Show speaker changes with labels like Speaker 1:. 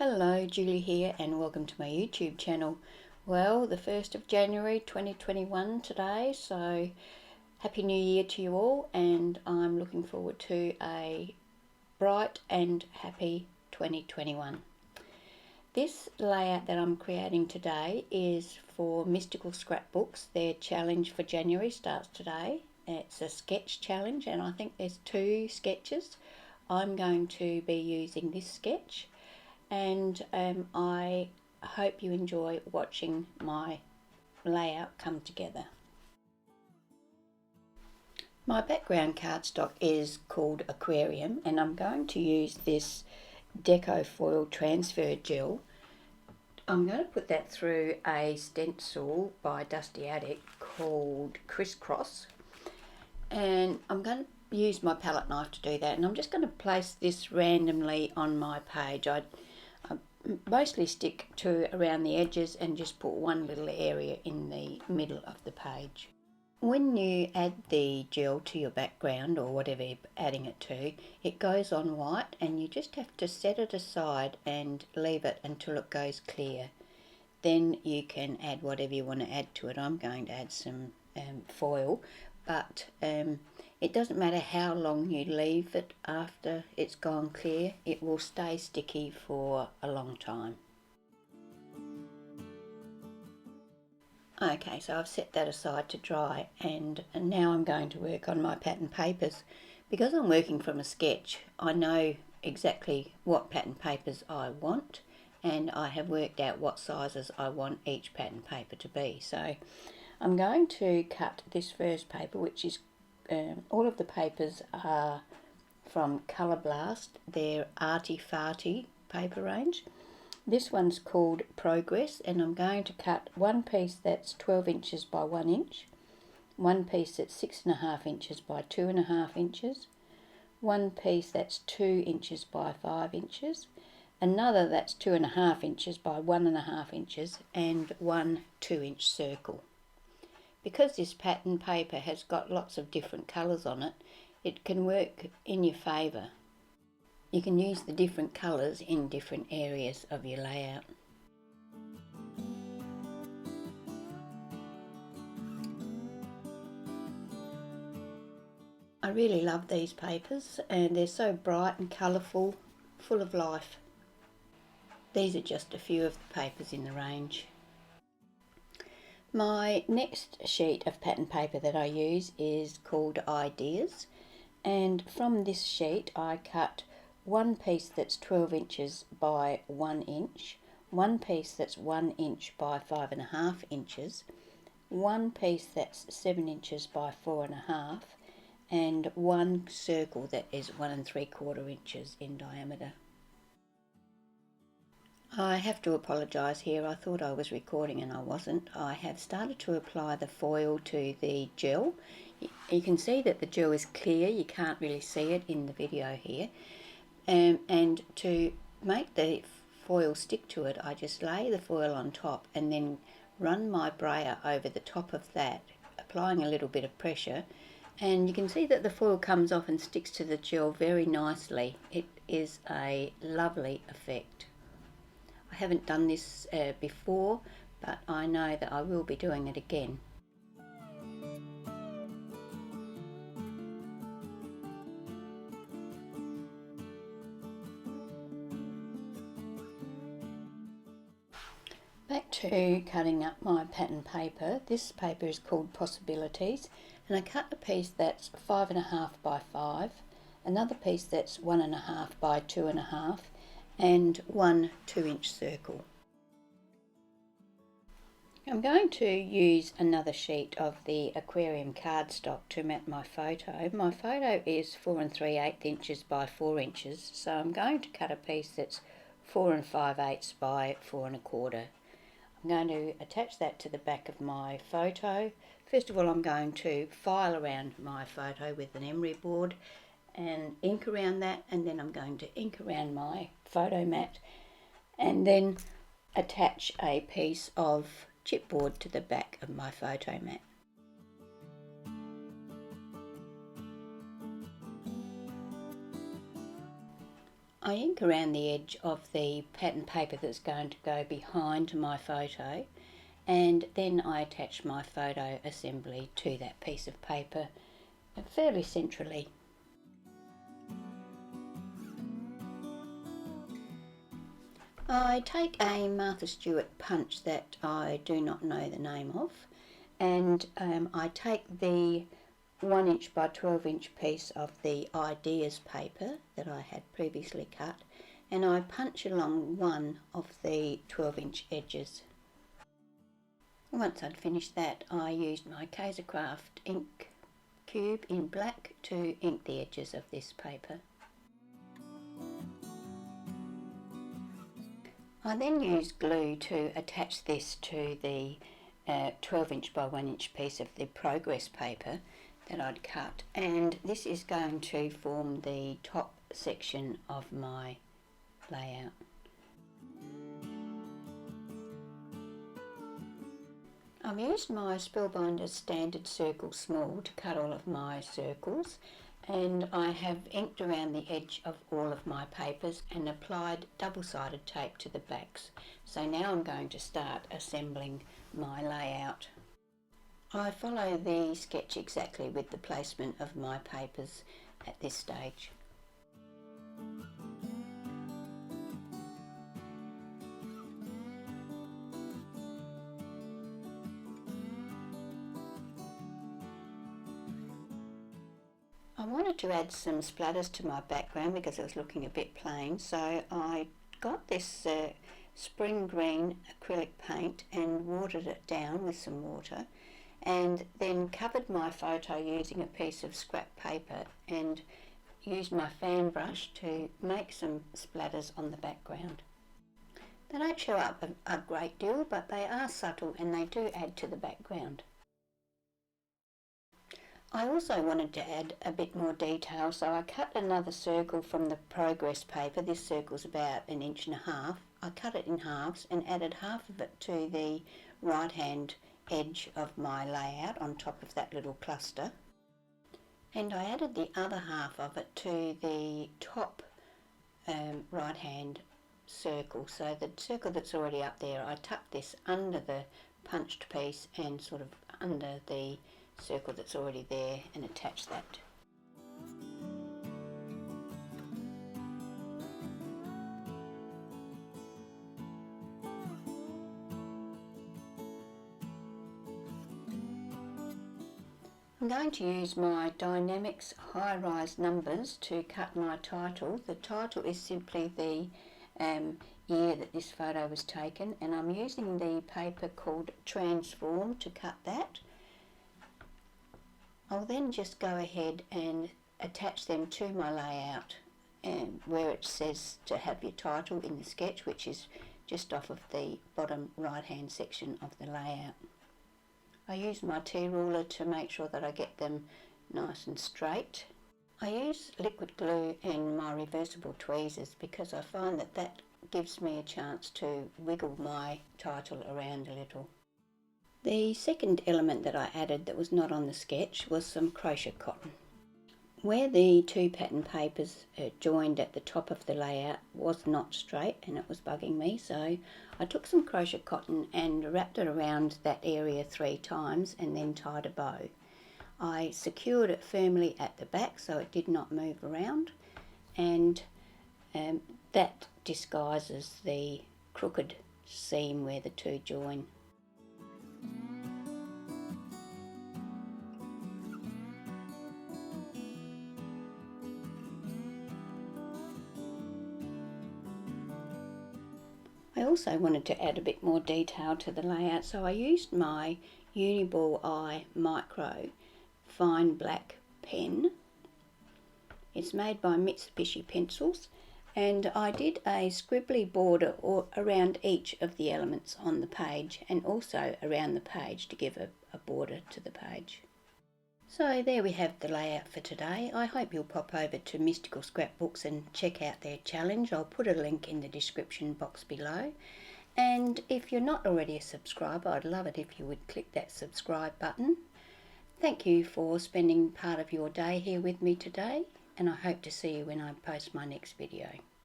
Speaker 1: Hello, Julie here and welcome to my YouTube channel. Well, the 1st of January 2021 today, so Happy New Year to you all, and I'm looking forward to a bright and happy 2021. This layout that I'm creating today is for Mystical Scrapbooks. Their challenge for January starts today. It's a sketch challenge and I think there's 2 sketches. I'm going to be using this sketch. And I hope you enjoy watching my layout come together. My background cardstock is called Aquarium, and I'm going to use this Deco Foil transfer gel. I'm going to put that through a stencil by Dusty Attic called Criss, and I'm going to use my palette knife to do that, and I'm just going to place this randomly on my page. I mostly stick to around the edges and just put one little area in the middle of the page. When you add the gel to your background or whatever you're adding it to, it goes on white and you just have to set it aside and leave it until it goes clear. Then you can add whatever you want to add to it. I'm going to add some foil, but it doesn't matter how long you leave it after it's gone clear, it will stay sticky for a long time. Okay, so I've set that aside to dry, and now I'm going to work on my pattern papers. Because I'm working from a sketch, I know exactly what pattern papers I want, and I have worked out what sizes I want each pattern paper to be. So I'm going to cut this first paper, which is all of the papers are from Colour Blast, their Arty Farty paper range. This one's called Progress, and I'm going to cut one piece that's 12 inches by 1 inch, one piece that's 6.5 inches by 2.5 inches, one piece that's 2 inches by 5 inches, another that's 2.5 inches by 1.5 inches, and one 2-inch circle. Because this pattern paper has got lots of different colours on it, it can work in your favour. You can use the different colours in different areas of your layout. I really love these papers, and they're so bright and colourful, full of life. These are just a few of the papers in the range. My next sheet of pattern paper that I use is called Ideas, and from this sheet I cut one piece that's 12 inches by 1 inch, one piece that's 1 inch by 5.5 inches, one piece that's 7 inches by 4.5, and one circle that is 1 3/4 inches in diameter. I have to apologise here, I thought I was recording and I wasn't. I have started to apply the foil to the gel. You can see that the gel is clear, you can't really see it in the video here. And to make the foil stick to it, I just lay the foil on top and then run my brayer over the top of that, applying a little bit of pressure. And you can see that the foil comes off and sticks to the gel very nicely. It is a lovely effect. I haven't done this before, but I know that I will be doing it again. Back to cutting up my pattern paper. This paper is called Possibilities, and I cut a piece that's 5.5 by 5, another piece that's 1.5 by 2.5, and one 2-inch circle. I'm going to use another sheet of the Aquarium cardstock to mat my photo. My photo is 4 3/8 inches by 4 inches, so I'm going to cut a piece that's 4 5/8 by 4 1/4. I'm going to attach that to the back of my photo. First of all, I'm going to file around my photo with an emery board and ink around that, and then I'm going to ink around my photo mat and then attach a piece of chipboard to the back of my photo mat. I ink around the edge of the pattern paper that's going to go behind my photo, and then I attach my photo assembly to that piece of paper fairly centrally. I take a Martha Stewart punch that I do not know the name of, and I take the 1 inch by 12 inch piece of the Ideas paper that I had previously cut, and I punch along one of the 12 inch edges. Once I'd finished that, I used my Craft ink cube in black to ink the edges of this paper. I then used glue to attach this to the 12 inch by 1 inch piece of the Progress paper that I'd cut, and this is going to form the top section of my layout. I've used my Spellbinder Standard Circle Small to cut all of my circles, and I have inked around the edge of all of my papers and applied double-sided tape to the backs. So now I'm going to start assembling my layout. I follow the sketch exactly with the placement of my papers at this stage. I wanted to add some splatters to my background because it was looking a bit plain, so I got this spring green acrylic paint and watered it down with some water, and then covered my photo using a piece of scrap paper and used my fan brush to make some splatters on the background. They don't show up a great deal, but they are subtle and they do add to the background. I also wanted to add a bit more detail, so I cut another circle from the Progress paper. This circle's about 1.5 inches. I cut it in halves and added half of it to the right hand edge of my layout on top of that little cluster, and I added the other half of it to the top right hand circle. So the circle that's already up there, I tucked this under the punched piece and sort of under the circle that's already there and attach that. I'm going to use my Dynamics high-rise numbers to cut my title. The title is simply the year that this photo was taken, and I'm using the paper called Transform to cut that. I'll then just go ahead and attach them to my layout, and where it says to have your title in the sketch, which is just off of the bottom right hand section of the layout. I use my T-ruler to make sure that I get them nice and straight. I use liquid glue and my reversible tweezers because I find that that gives me a chance to wiggle my title around a little. The second element that I added that was not on the sketch was some crochet cotton. Where the two pattern papers joined at the top of the layout was not straight and it was bugging me, so I took some crochet cotton and wrapped it around that area 3 times and then tied a bow. I secured it firmly at the back so it did not move around, and that disguises the crooked seam where the two join. I also wanted to add a bit more detail to the layout, so I used my Uniball Eye Micro fine black pen. It's made by Mitsubishi Pencils, and I did a scribbly border around each of the elements on the page and also around the page to give a border to the page. So there we have the layout for today. I hope you'll pop over to Mystical Scrapbooks and check out their challenge. I'll put a link in the description box below. And if you're not already a subscriber, I'd love it if you would click that subscribe button. Thank you for spending part of your day here with me today, and I hope to see you when I post my next video.